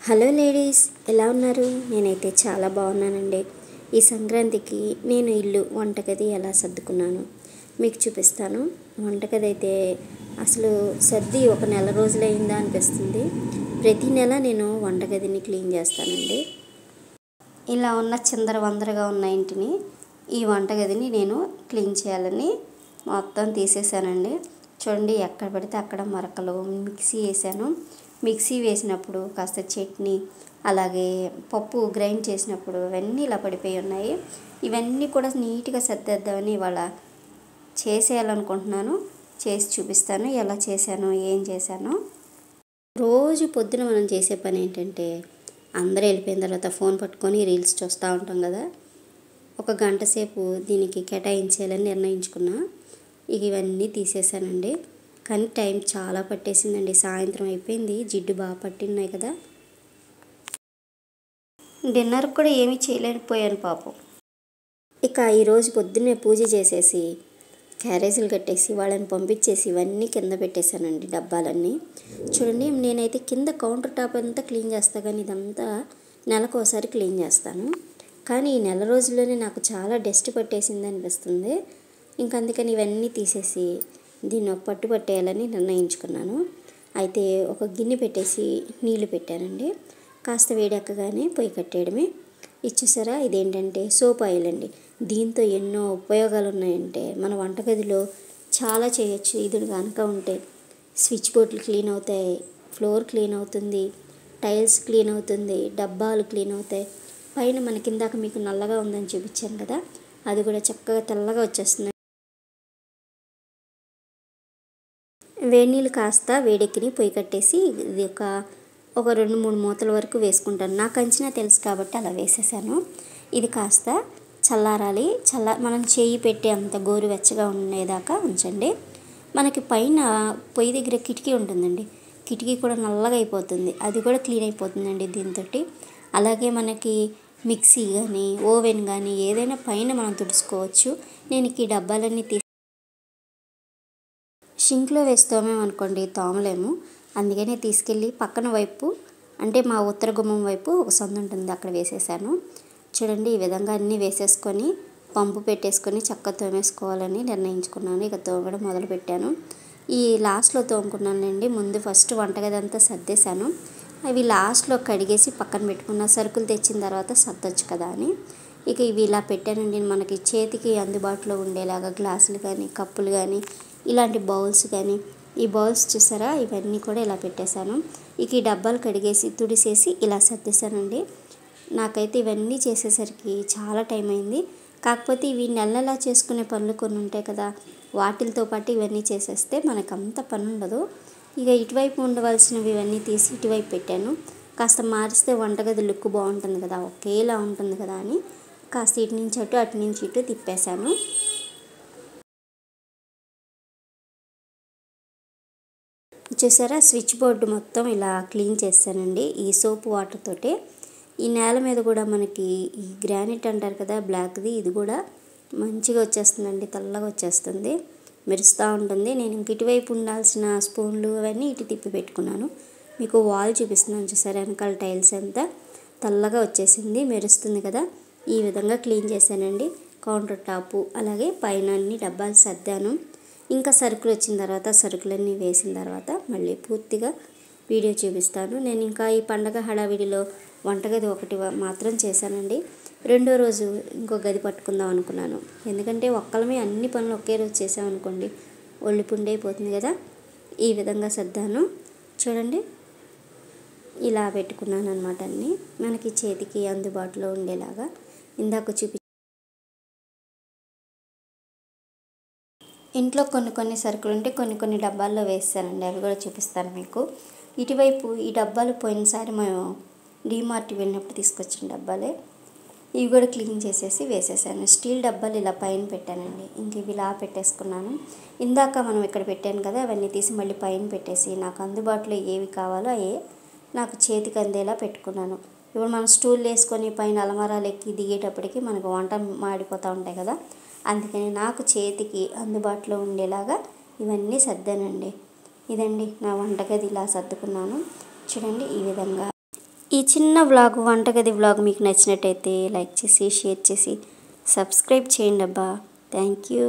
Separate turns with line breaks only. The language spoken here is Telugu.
హలో లేడీస్, ఎలా ఉన్నారు? నేనైతే చాలా బాగున్నానండి. ఈ సంక్రాంతికి నేను ఇల్లు వంటగది ఎలా సర్దుకున్నాను మీకు చూపిస్తాను. వంటగది అయితే అసలు సర్ది ఒక నెల రోజులు అయిందా అనిపిస్తుంది. ప్రతి నెల నేను వంటగదిని క్లీన్ చేస్తానండి. ఇలా ఉన్న చిందర వందరగా ఉన్న ఇంటిని ఈ వంటగదిని నేను క్లీన్ చేయాలని మొత్తం తీసేసానండి. చూడండి, ఎక్కడ పడితే అక్కడ మరకలు. మిక్సీ వేసాను. మిక్సీ వేసినప్పుడు కాస్త చట్నీ, అలాగే పప్పు గ్రైండ్ చేసినప్పుడు ఇవన్నీ ఇలా పడిపోయి ఉన్నాయి. ఇవన్నీ కూడా నీట్గా సర్దేద్దామని ఇవాళ చేసేయాలనుకుంటున్నాను. చేసి చూపిస్తాను ఎలా చేశాను, ఏం చేశాను. రోజు పొద్దున మనం చేసే పని ఏంటంటే, అందరూ వెళ్ళిపోయిన తర్వాత ఫోన్ పట్టుకొని రీల్స్ చూస్తూ ఉంటాం కదా. ఒక గంట సేపు దీనికి కేటాయించాలని నిర్ణయించుకున్నా. ఇవన్నీ తీసేసానండి. కానీ టైం చాలా పట్టేసిందండి. సాయంత్రం అయిపోయింది. జిడ్డు బాగా పట్టినాయి కదా. డిన్నర్ కూడా ఏమీ చేయలేకపోయాను పాపం. ఇక ఈరోజు పొద్దున్నే పూజ చేసేసి క్యారేజీలు కట్టేసి వాళ్ళని పంపించేసి ఇవన్నీ కింద పెట్టేశానండి, డబ్బాలన్నీ. చూడండి, నేనైతే కింద కౌంటర్ టాప్ అంతా క్లీన్ చేస్తాను, కానీ ఇదంతా నెలకు ఒకసారి క్లీన్ చేస్తాను. కానీ ఈ నెల రోజుల్లోనే నాకు చాలా డస్ట్ పట్టేసింది అనిపిస్తుంది. ఇంక అందుకని ఇవన్నీ తీసేసి దీన్ని ఒక పట్టు పట్టేయాలని నిర్ణయించుకున్నాను. అయితే ఒక గిన్నె పెట్టేసి నీళ్లు పెట్టానండి. కాస్త వేడెక్కగానే పొయ్యి కట్టేయడమే. ఇచ్చేసారా, ఇదేంటంటే సోప్ ఆయిల్ అండి. దీంతో ఎన్నో ఉపయోగాలు ఉన్నాయంటే మన వంటగదిలో చాలా చేయొచ్చు. ఇది కనుక ఉంటే స్విచ్ బోర్డులు క్లీన్ అవుతాయి, ఫ్లోర్ క్లీన్ అవుతుంది, టైల్స్ క్లీన్ అవుతుంది, డబ్బాలు క్లీన్ అవుతాయి. పైన మన కిందాక మీకు నల్లగా ఉందని చూపించాను కదా, అది కూడా చక్కగా తెల్లగా వచ్చేస్తుంది. వేడి నీళ్ళు కాస్త వేడెక్కిని పొయ్యి కట్టేసి ఇది ఒక 2-3 మూతల వరకు వేసుకుంటాను. నాకు అంచనా తెలుసు కాబట్టి అలా వేసేసాను. ఇది కాస్త చల్లారాలి. మనం చేయి పెట్టే అంత గోరువెచ్చగా ఉండేదాకా ఉంచండి. మనకి పైన పొయ్యి దగ్గర కిటికీ ఉంటుందండి. కిటికీ కూడా నల్లగా అయిపోతుంది, అది కూడా క్లీన్ అయిపోతుందండి దీంతో. అలాగే మనకి మిక్సీ కానీ ఓవెన్ కానీ ఏదైనా పైన మనం తుడుచుకోవచ్చు. నేను ఈ డబ్బాలన్నీ షింక్లో వేసి తోమేమనుకోండి తోమలేము. అందుకనే తీసుకెళ్ళి పక్కన వైపు, అంటే మా ఉత్తర గుమ్మం వైపు ఒక సందు ఉంటుంది, అక్కడ వేసేసాను. చూడండి, ఈ విధంగా అన్నీ వేసేసుకొని పంపు పెట్టేసుకొని చక్కగా తోమేసుకోవాలని నిర్ణయించుకున్నాను. ఇక తోమడం మొదలుపెట్టాను. ఈ లాస్ట్లో తోముకున్నానండి. ముందు ఫస్ట్ వంటగది అంతా సర్దేశాను. అవి లాస్ట్లో కడిగేసి పక్కన పెట్టుకున్న, సరుకులు తెచ్చిన తర్వాత సర్దొచ్చు కదా అని. ఇక ఇవి ఇలా పెట్టానండి. మనకి చేతికి అందుబాటులో ఉండేలాగా గ్లాసులు కానీ కప్పులు కానీ ఇలాంటి బౌల్స్ కానీ, ఈ బౌల్స్ చూసారా, ఇవన్నీ కూడా ఇలా పెట్టేశాను. ఇక ఈ డబ్బాలు కడిగేసి తుడిసేసి ఇలా సర్దేశానండి. నాకైతే ఇవన్నీ చేసేసరికి చాలా టైం అయింది. కాకపోతే ఇవి నెలలా చేసుకునే పనులు కొన్ని ఉంటాయి కదా, వాటితో పాటు ఇవన్నీ చేసేస్తే మనకు అంత పని ఉండదు. ఇక ఇటువైపు ఉండవలసినవి ఇవన్నీ తీసి ఇటువైపు పెట్టాను. కాస్త మారిస్తే వంటగది లుక్ బాగుంటుంది కదా, ఒకేలా ఉంటుంది కదా అని కాస్త ఇటు నుంచి అటు, అటు నుంచి ఇటు తిప్పేశాను. చూసారా, స్విచ్ బోర్డు మొత్తం ఇలా క్లీన్ చేస్తానండి ఈ సోప్ వాటర్ తోటి. ఈ నేల మీద కూడా మనకి ఈ గ్రానైట్ అంటారు కదా, బ్లాక్ది, ఇది కూడా మంచిగా వచ్చేస్తుందండి, తెల్లగా వచ్చేస్తుంది, మెరుస్తూ ఉంటుంది. నేను ఇంక ఇటువైపు ఉండాల్సిన స్పూన్లు అవన్నీ ఇటు తిప్పి పెట్టుకున్నాను. మీకు వాల్ చూపిస్తున్నాను చూసారా, వెనకాల టైల్స్ అంతా తెల్లగా వచ్చేసింది, మెరుస్తుంది కదా. ఈ విధంగా క్లీన్ చేశానండి కౌంటర్ టాపు. అలాగే పైన అన్ని డబ్బాలు సర్దాను. ఇంకా సరుకులు వచ్చిన తర్వాత సరుకులన్నీ వేసిన తర్వాత మళ్ళీ పూర్తిగా వీడియో చూపిస్తాను. నేను ఇంకా ఈ పండగ హడావిడిలో వంటగది ఒకటి మాత్రం చేశానండి. రెండో రోజు ఇంకో గది పట్టుకుందాం అనుకున్నాను. ఎందుకంటే ఒక్కలమే అన్ని పనులు ఒకే రోజు చేసామనుకోండి ఒళ్ళు పుండైపోతుంది కదా. ఈ విధంగా సర్దాను. చూడండి, ఇలా పెట్టుకున్నాను అనమాట. అన్నీ మనకి చేతికి అందుబాటులో ఉండేలాగా ఇందాక ఇంట్లో కొన్ని సరుకులు ఉంటే కొన్ని డబ్బాల్లో వేస్తానండి, అవి కూడా చూపిస్తాను మీకు. ఇటువైపు ఈ డబ్బాలు పోయినసారి మేము డీమార్ట్ వెళ్ళినప్పుడు తీసుకొచ్చిన డబ్బాలే. ఇవి కూడా క్లీన్ చేసేసి వేసేసాను. స్టీల్ డబ్బాలు ఇలా పైన పెట్టానండి. ఇంక ఇవి ఇలా పెట్టేసుకున్నాను. ఇందాక మనం ఇక్కడ పెట్టాను కదా, అవన్నీ తీసి మళ్ళీ పైన పెట్టేసి నాకు అందుబాటులో ఏవి కావాలో అవి నాకు చేతికి అందేలా పెట్టుకున్నాను. ఇప్పుడు మనం స్టూల్ వేసుకొని పైన అలమారాలు ఎక్కి దిగేటప్పటికి మనకు వంట మాడిపోతూ ఉంటాయి కదా, అందుకని నాకు చేతికి అందుబాటులో ఉండేలాగా ఇవన్నీ సర్దానండి. ఇదండి నా వంటగది, ఇలా సర్దుకున్నాను. చూడండి, ఈ విధంగా ఈ చిన్న వ్లాగ్ వంటగది వ్లాగ్ మీకు నచ్చినట్టయితే లైక్ చేసి షేర్ చేసి సబ్స్క్రైబ్ చేయండి అబ్బా. Thank you.